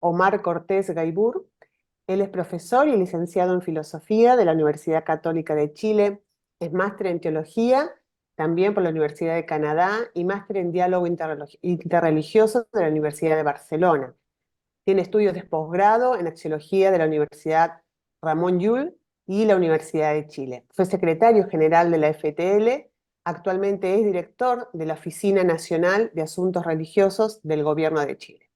Omar Cortés Gaibur. Él es profesor y licenciado en Filosofía de la Universidad Católica de Chile, es máster en Teología, también por la Universidad de Canadá, y máster en Diálogo Interreligioso de la Universidad de Barcelona. Tiene estudios de posgrado en Axiología de la Universidad Ramón Llull y la Universidad de Chile. Fue secretario general de la FTL, actualmente es director de la Oficina Nacional de Asuntos Religiosos del Gobierno de Chile.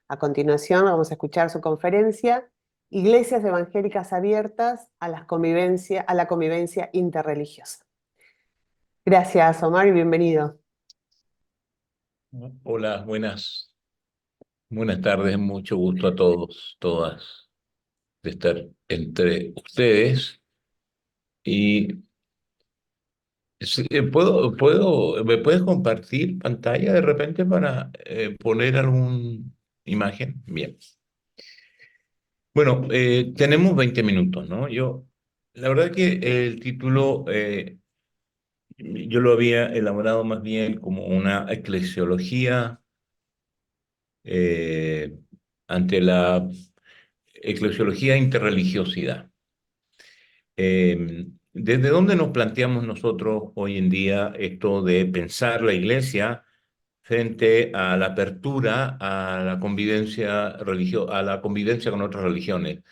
A continuación vamos a escuchar su conferencia, Iglesias Evangélicas Abiertas a la convivencia interreligiosa. Gracias, Omar, y bienvenido. Hola, buenas tardes, mucho gusto a todos, todas, de estar entre ustedes. Y ¿me puedes compartir pantalla de repente para poner alguna imagen? Bien. Bueno, tenemos 20 minutos, ¿no? La verdad que el título, yo lo había elaborado más bien como una eclesiología eh, ante la eclesiología e interreligiosidad. ¿Desde dónde nos planteamos nosotros hoy en día esto de pensar la iglesia frente a la apertura a la convivencia a la convivencia con otras religiones,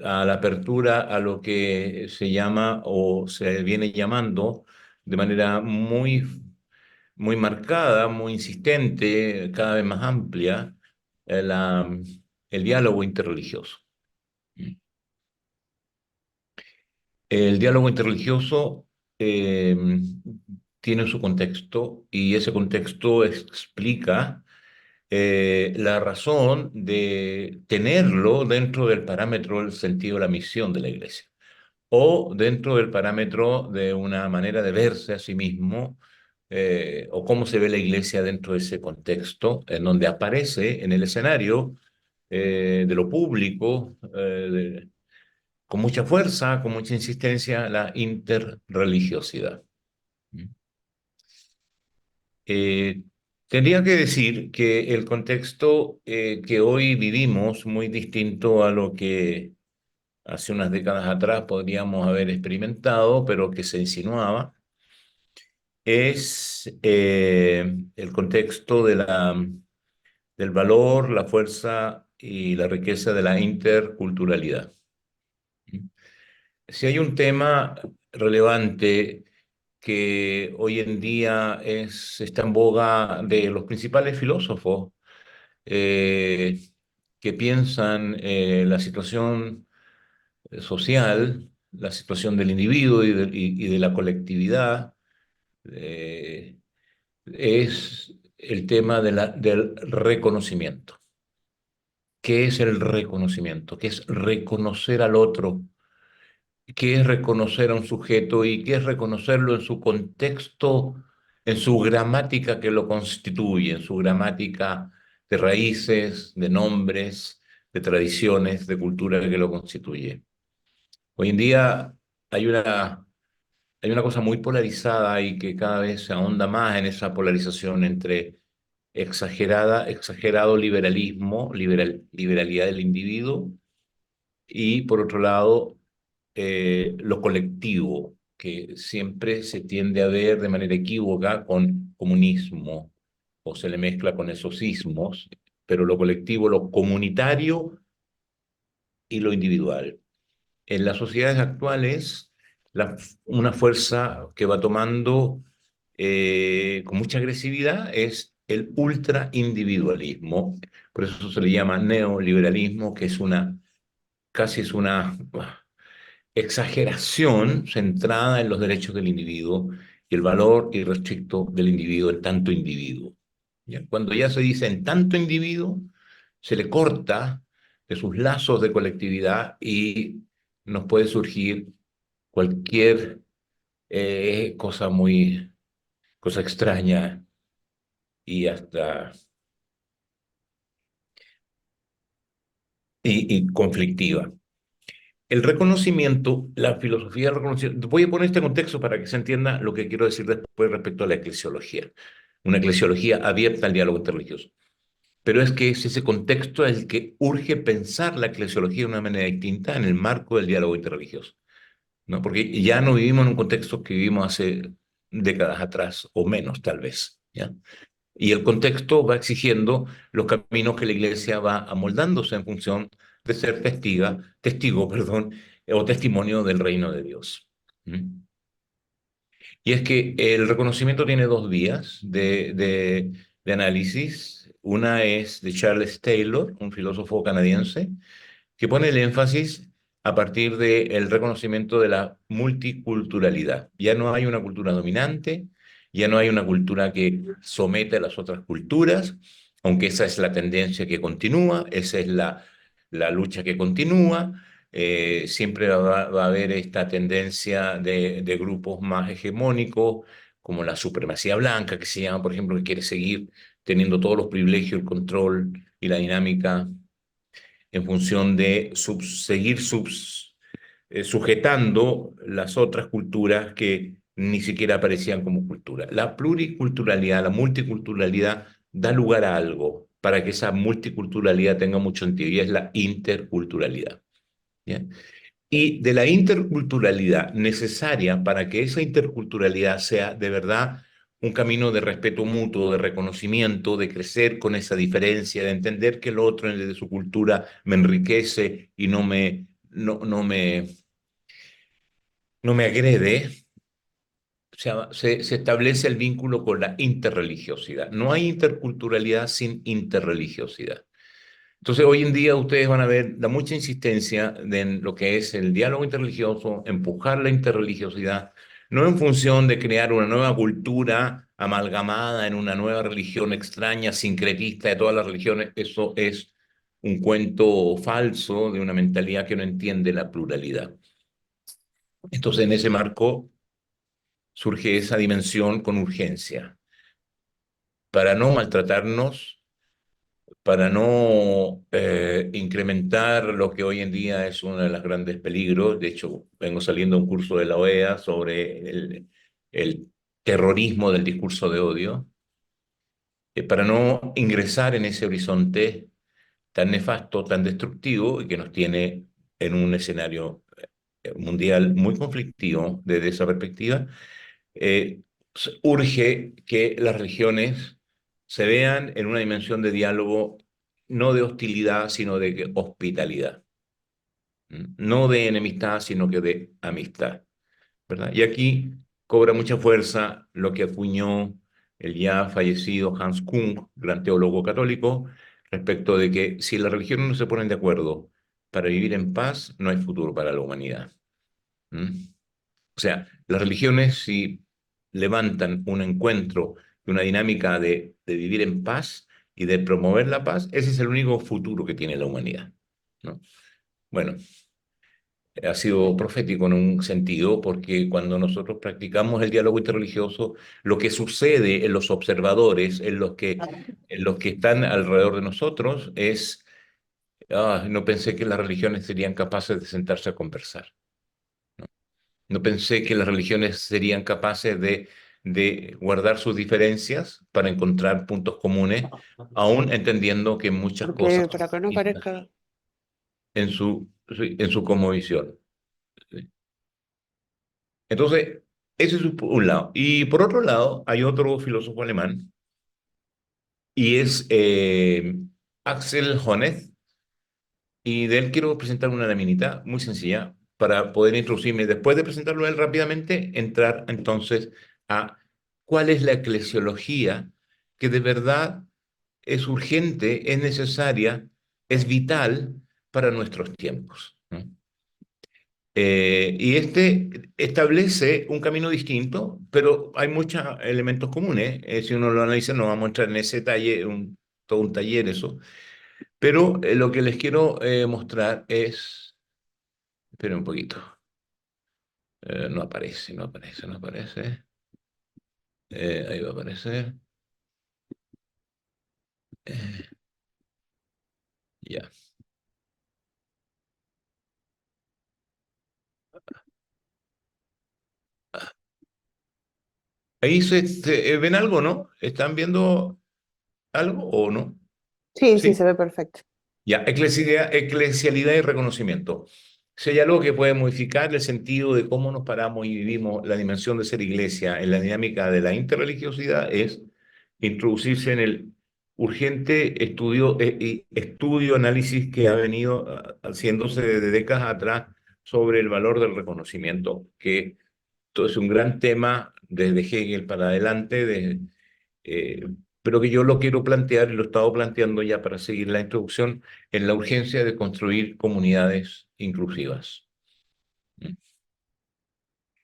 a la apertura a lo que se llama o se viene llamando de manera muy marcada, muy insistente, cada vez más amplia, el diálogo interreligioso? El diálogo interreligioso eh, tiene su contexto y ese contexto explica la razón de tenerlo dentro del parámetro del sentido de la misión de la iglesia o dentro del parámetro de una manera de verse a sí mismo o cómo se ve la iglesia dentro de ese contexto en donde aparece en el escenario de lo público, con mucha fuerza, con mucha insistencia, la interreligiosidad. Eh, Tendría que decir que el contexto que hoy vivimos, muy distinto a lo que hace unas décadas atrás podríamos haber experimentado, pero que se insinuaba, es el contexto del valor, la fuerza y la riqueza de la interculturalidad. Si hay un tema relevante que hoy en día está en boga de los principales filósofos eh, que piensan la situación social, la situación del individuo y de la colectividad, eh, es el tema del reconocimiento. ¿Qué es el reconocimiento? ¿Qué es reconocer al otro? ¿Qué es reconocer a un sujeto y qué es reconocerlo en su contexto, en su gramática que lo constituye, en su gramática de raíces, de nombres, de tradiciones, de cultura que lo constituye? Hoy en día hay hay una cosa muy polarizada y que cada vez se ahonda más en esa polarización entre exagerado liberalismo, liberalidad del individuo y por otro lado lo colectivo, que siempre se tiende a ver de manera equívoca con comunismo o se le mezcla con esos ismos, pero lo colectivo, lo comunitario y lo individual. En las sociedades actuales, una fuerza que va tomando con mucha agresividad es el ultraindividualismo, por eso se le llama neoliberalismo, que casi es una exageración centrada en los derechos del individuo y el valor irrestricto del individuo en tanto individuo. ¿Ya? Cuando ya se dice en tanto individuo, se le corta de sus lazos de colectividad y nos puede surgir cualquier cosa cosa extraña y hasta y conflictiva. El reconocimiento, la filosofía del reconocimiento, voy a poner este contexto para que se entienda lo que quiero decir después respecto a la eclesiología, una eclesiología abierta al diálogo interreligioso. pero es que es ese contexto el que urge pensar la eclesiología de una manera distinta en el marco del diálogo interreligioso, ¿no? Porque ya no vivimos en un contexto que vivimos hace décadas atrás, o menos tal vez, ¿ya? Y el contexto va exigiendo los caminos que la iglesia va amoldándose en función de ser testigo, perdón, o testimonio del reino de Dios. ¿Mm? Y es que el reconocimiento tiene dos vías de análisis. Una es de Charles Taylor, un filósofo canadiense, que pone el énfasis a partir del reconocimiento de la multiculturalidad. Ya no hay una cultura dominante, ya no hay una cultura que somete a las otras culturas, aunque esa es la tendencia que continúa, esa es la lucha que continúa. Siempre va a haber esta tendencia de grupos más hegemónicos, como la supremacía blanca, que se llama, por ejemplo, que quiere seguir teniendo todos los privilegios, el control y la dinámica en función de seguir sujetando las otras culturas que ni siquiera aparecían como cultura. La pluriculturalidad, la multiculturalidad da lugar a algo para que esa multiculturalidad tenga mucho sentido y es la interculturalidad. ¿Ya? Y de la interculturalidad necesaria para que esa interculturalidad sea de verdad un camino de respeto mutuo, de reconocimiento, de crecer con esa diferencia, de entender que el otro desde su cultura me enriquece y no me agrede. Se establece el vínculo con la interreligiosidad. No hay interculturalidad sin interreligiosidad. Entonces, hoy en día ustedes van a ver la mucha insistencia en lo que es el diálogo interreligioso, empujar la interreligiosidad, no en función de crear una nueva cultura amalgamada en una nueva religión extraña, sincretista de todas las religiones. Eso es un cuento falso de una mentalidad que no entiende la pluralidad. Entonces, en ese marco surge esa dimensión con urgencia, para no maltratarnos, para no incrementar lo que hoy en día es uno de los grandes peligros. De hecho, vengo saliendo de un curso de la OEA sobre el terrorismo del discurso de odio, para no ingresar en ese horizonte tan nefasto, tan destructivo y que nos tiene en un escenario mundial muy conflictivo desde esa perspectiva. eh, Urge que las religiones se vean en una dimensión de diálogo, no de hostilidad, sino de hospitalidad. No de enemistad, sino que de amistad, ¿verdad? Y aquí cobra mucha fuerza lo que acuñó el ya fallecido Hans Kung, gran teólogo católico, respecto de que si las religiones no se ponen de acuerdo para vivir en paz, no hay futuro para la humanidad. ¿Mm? O sea, las religiones si levantan un encuentro y una dinámica de vivir en paz y de promover la paz, ese es el único futuro que tiene la humanidad, ¿no? Bueno, ha sido profético en un sentido porque cuando nosotros practicamos el diálogo interreligioso, lo que sucede en los observadores, en los que están alrededor de nosotros, es, no pensé que las religiones serían capaces de sentarse a conversar. No pensé que las religiones serían capaces de guardar sus diferencias para encontrar puntos comunes, aún entendiendo que muchas cosas Porque son para que no distintas parezca. en su cosmovisión. Entonces, ese es un lado. Y por otro lado, hay otro filósofo alemán, y es Axel Honneth, y de él quiero presentar una laminita muy sencilla para poder introducirme. Después de presentarlo a él rápidamente, entrar entonces a cuál es la eclesiología que de verdad es urgente, es necesaria, es vital para nuestros tiempos, ¿no? Y este establece un camino distinto, pero hay muchos elementos comunes. Si uno lo analiza, no vamos a entrar en ese taller, todo un taller eso. Pero lo que les quiero mostrar es, esperen un poquito. No aparece, no aparece, no aparece. Ahí va a aparecer. Eh, ya. Ahí ven algo, ¿no? ¿Están viendo algo o no? Sí, sí, se ¿Sí? ve perfecto. Ya, eclesialidad y reconocimiento. Si hay algo que puede modificar el sentido de cómo nos paramos y vivimos la dimensión de ser iglesia en la dinámica de la interreligiosidad es introducirse en el urgente estudio, análisis que ha venido haciéndose desde décadas atrás sobre el valor del reconocimiento, que todo es un gran tema desde Hegel para adelante, eh, pero que yo lo quiero plantear y lo he estado planteando ya para seguir la introducción en la urgencia de construir comunidades inclusivas.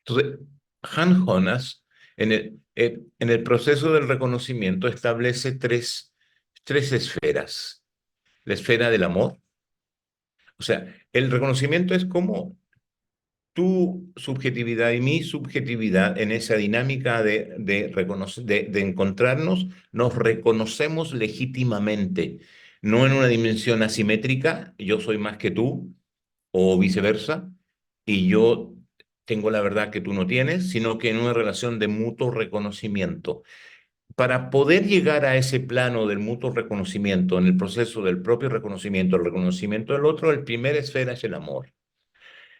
Entonces, Hans Jonas, en el proceso del reconocimiento, establece tres esferas. La esfera del amor, o sea, el reconocimiento es como tu subjetividad y mi subjetividad en esa dinámica de encontrarnos, nos reconocemos legítimamente, no en una dimensión asimétrica, yo soy más que tú, o viceversa, y yo tengo la verdad que tú no tienes, sino que en una relación de mutuo reconocimiento. Para poder llegar a ese plano del mutuo reconocimiento, en el proceso del propio reconocimiento, el reconocimiento del otro, el primer esfera es el amor.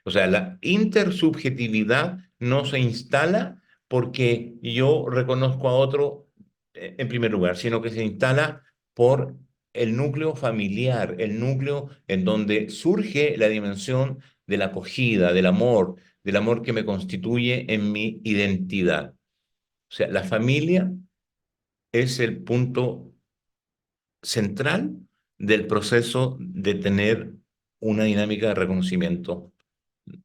O sea, la intersubjetividad no se instala porque yo reconozco a otro en primer lugar, sino que se instala por el núcleo familiar, el núcleo en donde surge la dimensión de la acogida, del amor que me constituye en mi identidad. O sea, la familia es el punto central del proceso de tener una dinámica de reconocimiento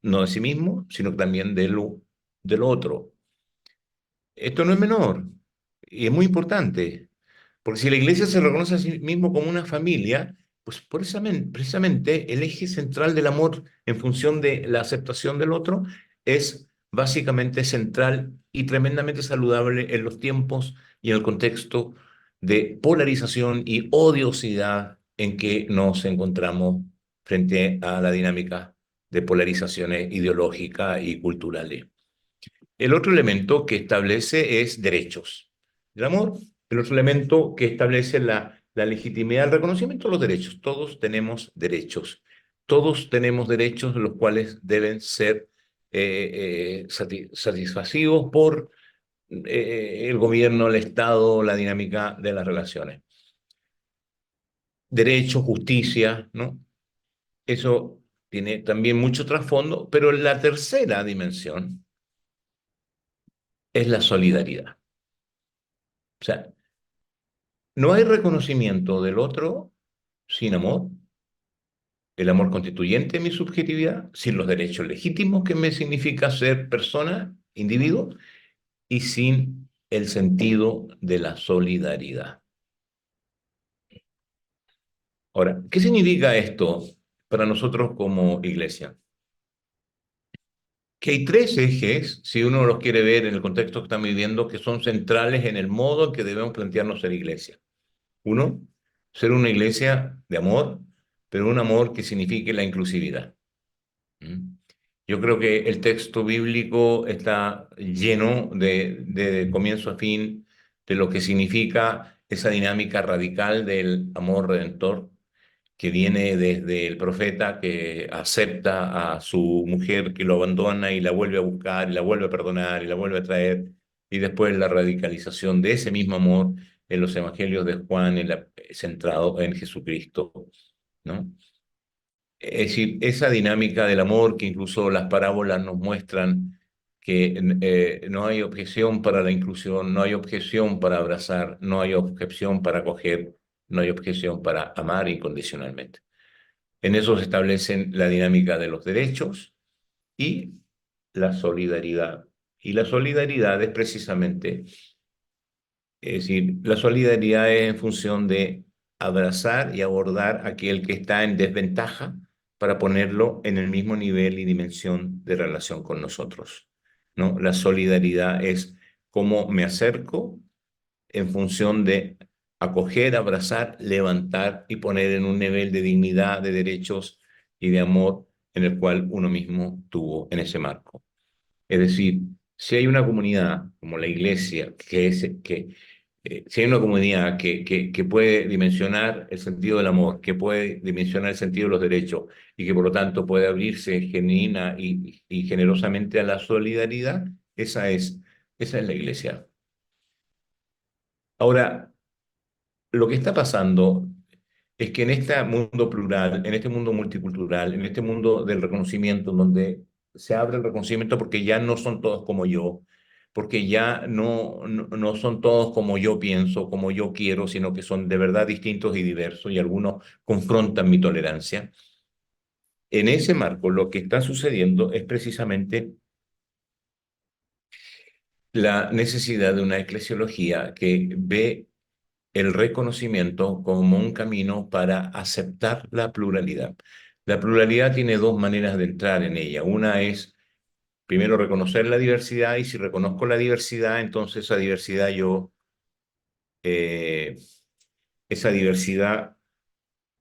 no de sí mismo, sino también de lo otro. Esto no es menor y es muy importante, porque si la iglesia se reconoce a sí mismo como una familia, pues precisamente el eje central del amor en función de la aceptación del otro es básicamente central y tremendamente saludable en los tiempos y en el contexto de polarización y odiosidad en que nos encontramos frente a la dinámica de polarizaciones ideológicas y culturales. El otro elemento que establece es derechos. El amor, el otro elemento que establece la legitimidad, el reconocimiento de los derechos. Todos tenemos derechos. Todos tenemos derechos los cuales deben ser satisfacidos por el gobierno, el Estado, la dinámica de las relaciones. Derecho, justicia, ¿no? Eso tiene también mucho trasfondo, pero la tercera dimensión es la solidaridad. O sea, no hay reconocimiento del otro sin amor, el amor constituyente de mi subjetividad, sin los derechos legítimos que me significa ser persona, individuo, y sin el sentido de la solidaridad. Ahora, ¿qué significa esto para nosotros como iglesia? Que hay tres ejes, si uno los quiere ver en el contexto que estamos viviendo, que son centrales en el modo en que debemos plantearnos ser iglesia. Uno, ser una iglesia de amor, pero un amor que signifique la inclusividad. ¿Mm? Yo creo que el texto bíblico está lleno de comienzo a fin de lo que significa esa dinámica radical del amor redentor que viene desde el profeta que acepta a su mujer que lo abandona y la vuelve a buscar, y la vuelve a perdonar, y la vuelve a traer, y después la radicalización de ese mismo amor en los evangelios de Juan, centrado en Jesucristo, ¿no? Es decir, esa dinámica del amor que incluso las parábolas nos muestran que no hay objeción para la inclusión, no hay objeción para abrazar, no hay objeción para acoger, no hay objeción para amar incondicionalmente. En eso se establecen la dinámica de los derechos y la solidaridad. Y la solidaridad es precisamente, es decir, la solidaridad es en función de abrazar y abordar a aquel que está en desventaja para ponerlo en el mismo nivel y dimensión de relación con nosotros, ¿no? La solidaridad es cómo me acerco en función de acoger, abrazar, levantar y poner en un nivel de dignidad, de derechos y de amor en el cual uno mismo tuvo en ese marco. Es decir, si hay una comunidad como la iglesia que Si hay una comunidad que puede dimensionar el sentido del amor, que puede dimensionar el sentido de los derechos y que por lo tanto puede abrirse genuina y generosamente a la solidaridad, esa es la iglesia. Ahora, lo que está pasando es que en este mundo plural, en este mundo multicultural, en este mundo del reconocimiento, donde se abre el reconocimiento porque ya no son todos como yo, porque ya no son todos como yo pienso, como yo quiero, sino que son de verdad distintos y diversos y algunos confrontan mi tolerancia. En ese marco, lo que está sucediendo es precisamente la necesidad de una eclesiología que ve el reconocimiento como un camino para aceptar la pluralidad. La pluralidad tiene dos maneras de entrar en ella. Una es, primero, reconocer la diversidad y si reconozco la diversidad, entonces esa diversidad eh, esa diversidad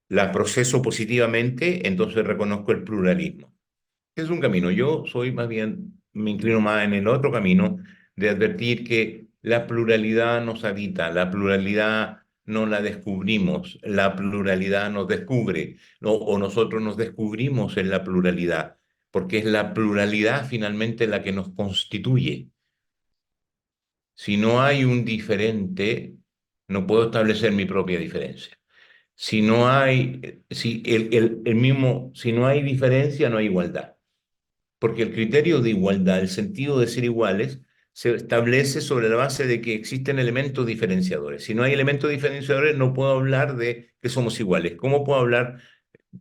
la proceso positivamente, entonces reconozco el pluralismo. Es un camino. Yo soy más bien, me inclino más en el otro camino de advertir que la pluralidad nos habita, la pluralidad no la descubrimos, la pluralidad nos descubre, o nosotros nos descubrimos en la pluralidad, porque es la pluralidad finalmente la que nos constituye. Si no hay un diferente, no puedo establecer mi propia diferencia. Si no hay, si el mismo, si no hay diferencia, no hay igualdad. Porque el criterio de igualdad, el sentido de ser iguales, se establece sobre la base de que existen elementos diferenciadores. Si no hay elementos diferenciadores, no puedo hablar de que somos iguales. ¿Cómo puedo hablar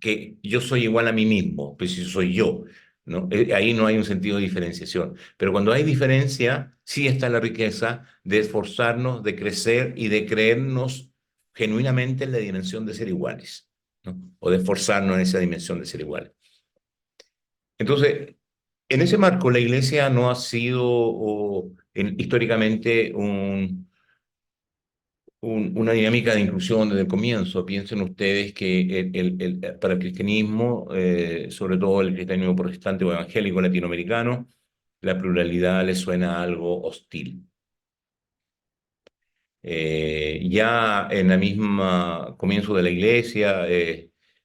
que yo soy igual a mí mismo? Pues si soy yo, ¿no? Ahí no hay un sentido de diferenciación. Pero cuando hay diferencia, sí está la riqueza de esforzarnos, de crecer y de creernos genuinamente en la dimensión de ser iguales, ¿no? O de esforzarnos en esa dimensión de ser iguales. Entonces, en ese marco, la iglesia no ha sido históricamente una dinámica de inclusión desde el comienzo. Piensen ustedes que para el cristianismo, sobre todo el cristianismo protestante o evangélico latinoamericano, la pluralidad le suena algo hostil. Ya en la misma comienzo de la iglesia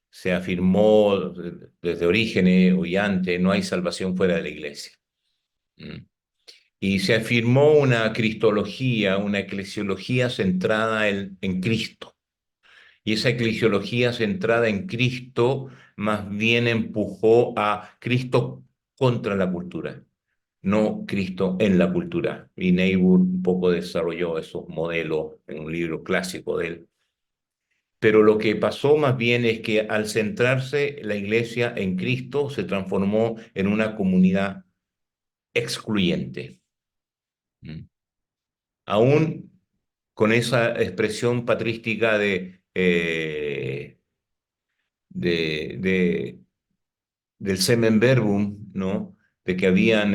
se afirmó desde Orígenes y antes, no hay salvación fuera de la iglesia. ¿Mm? Y se afirmó una cristología, una eclesiología centrada en Cristo. Y esa eclesiología centrada en Cristo más bien empujó a Cristo contra la cultura, no Cristo en la cultura. Y Niebuhr un poco desarrolló esos modelos en un libro clásico de él. Pero lo que pasó más bien es que al centrarse la iglesia en Cristo se transformó en una comunidad excluyente. ¿Mm? Aún con esa expresión patrística de, del semen verbum, ¿no? De que habían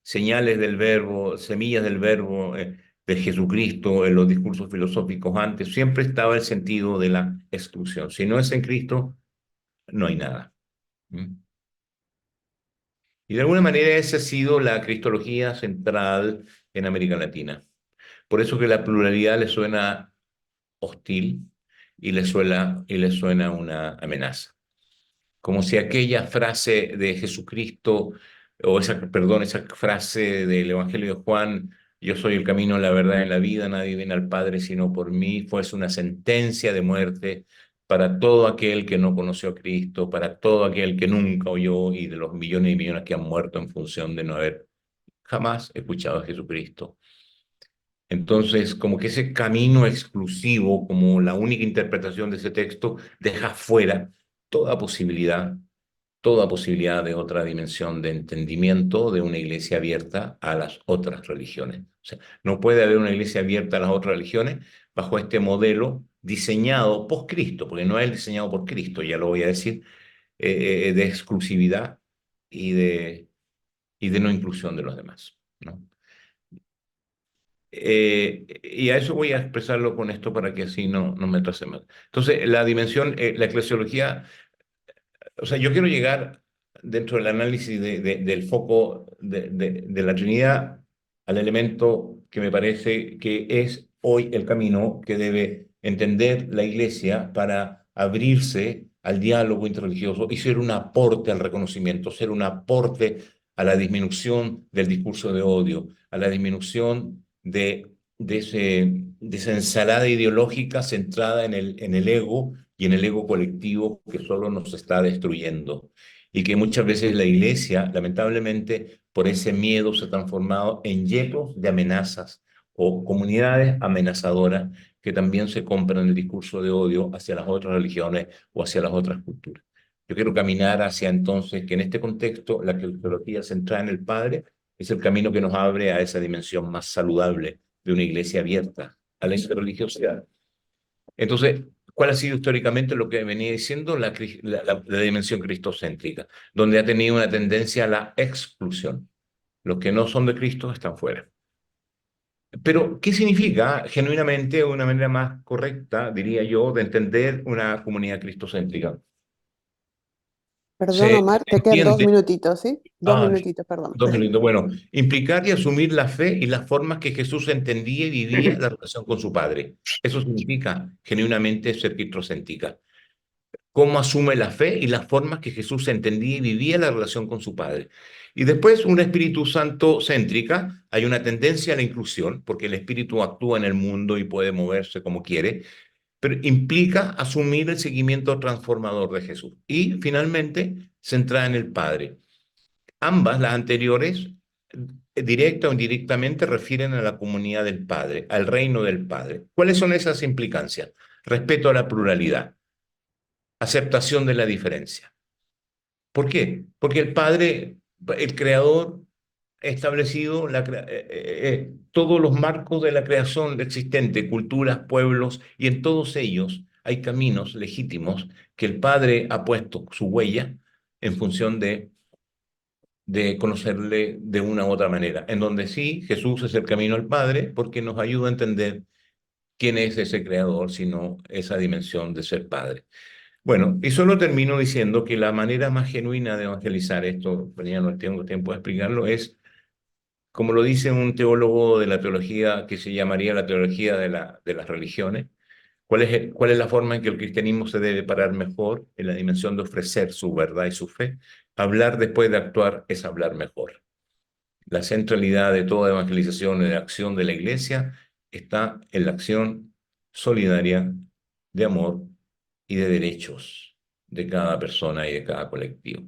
señales del verbo, semillas del verbo de Jesucristo en los discursos filosóficos antes, siempre estaba el sentido de la exclusión. Si no es en Cristo, no hay nada. ¿Mm? Y de alguna manera esa ha sido la cristología central en América Latina. Por eso que la pluralidad le suena hostil y le suena una amenaza. Como si aquella frase de Jesucristo, o esa, perdón, esa frase del Evangelio de Juan, yo soy el camino, la verdad y la vida, nadie viene al Padre sino por mí, fuese una sentencia de muerte para todo aquel que no conoció a Cristo, para todo aquel que nunca oyó y de los millones y millones que han muerto en función de no haber jamás escuchado a Jesucristo. Entonces, como que ese camino exclusivo, como la única interpretación de ese texto, deja fuera toda posibilidad, toda posibilidad de otra dimensión de entendimiento de una iglesia abierta a las otras religiones. O sea, no puede haber una iglesia abierta a las otras religiones bajo este modelo diseñado post Cristo, porque no es el diseñado por Cristo, ya lo voy a decir, de exclusividad y de no inclusión de los demás, ¿no? Y a eso voy a expresarlo con esto para que así no me trase mal. Entonces, la dimensión, la eclesiología, o sea, yo quiero llegar dentro del análisis del foco de la Trinidad al elemento que me parece que es hoy el camino que debe entender la Iglesia para abrirse al diálogo interreligioso y ser un aporte al reconocimiento, ser un aporte a la disminución del discurso de odio, a la disminución de esa ensalada ideológica centrada en el ego y en el ego colectivo que solo nos está destruyendo. Y que muchas veces la Iglesia, lamentablemente, por ese miedo se ha transformado en yetos de amenazas o comunidades amenazadoras que también se compran el discurso de odio hacia las otras religiones o hacia las otras culturas. Yo quiero caminar hacia entonces que en este contexto la teología centrada en el Padre es el camino que nos abre a esa dimensión más saludable de una iglesia abierta a la interreligiosidad. Entonces, ¿cuál ha sido históricamente lo que venía diciendo la dimensión cristocéntrica? Donde ha tenido una tendencia a la exclusión. Los que no son de Cristo están fuera. Pero, ¿qué significa genuinamente, de una manera más correcta, diría yo, de entender una comunidad cristocéntrica? Perdón, Se Omar, te quedan dos entiende, minutitos, ¿sí? Dos ah, minutitos, perdón. 2 minutos, bueno, implicar y asumir la fe y las formas que Jesús entendía y vivía la relación con su Padre. Eso significa genuinamente ser cristocéntrica. Cómo asume la fe y las formas que Jesús entendía y vivía la relación con su Padre. Y después, una Espíritu Santo céntrica, hay una tendencia a la inclusión, porque el Espíritu actúa en el mundo y puede moverse como quiere, pero implica asumir el seguimiento transformador de Jesús. Y finalmente, centrada en el Padre. Ambas, las anteriores, directa o indirectamente, refieren a la comunidad del Padre, al reino del Padre. ¿Cuáles son esas implicancias? Respeto a la pluralidad, aceptación de la diferencia. ¿Por qué? Porque el Padre, el Creador, ha establecido todos los marcos de la creación existente, culturas, pueblos, y en todos ellos hay caminos legítimos que el Padre ha puesto su huella en función de conocerle de una u otra manera, en donde sí, Jesús es el camino al Padre porque nos ayuda a entender quién es ese creador, sino esa dimensión de ser Padre. Bueno, y solo termino diciendo que la manera más genuina de evangelizar esto, pero ya no tengo tiempo de explicarlo, es, como lo dice un teólogo de la teología que se llamaría la teología de las religiones, cuál es la forma en que el cristianismo se debe parar mejor en la dimensión de ofrecer su verdad y su fe? Hablar después de actuar es hablar mejor. La centralidad de toda evangelización y de acción de la Iglesia está en la acción solidaria de amor y de derechos de cada persona y de cada colectivo.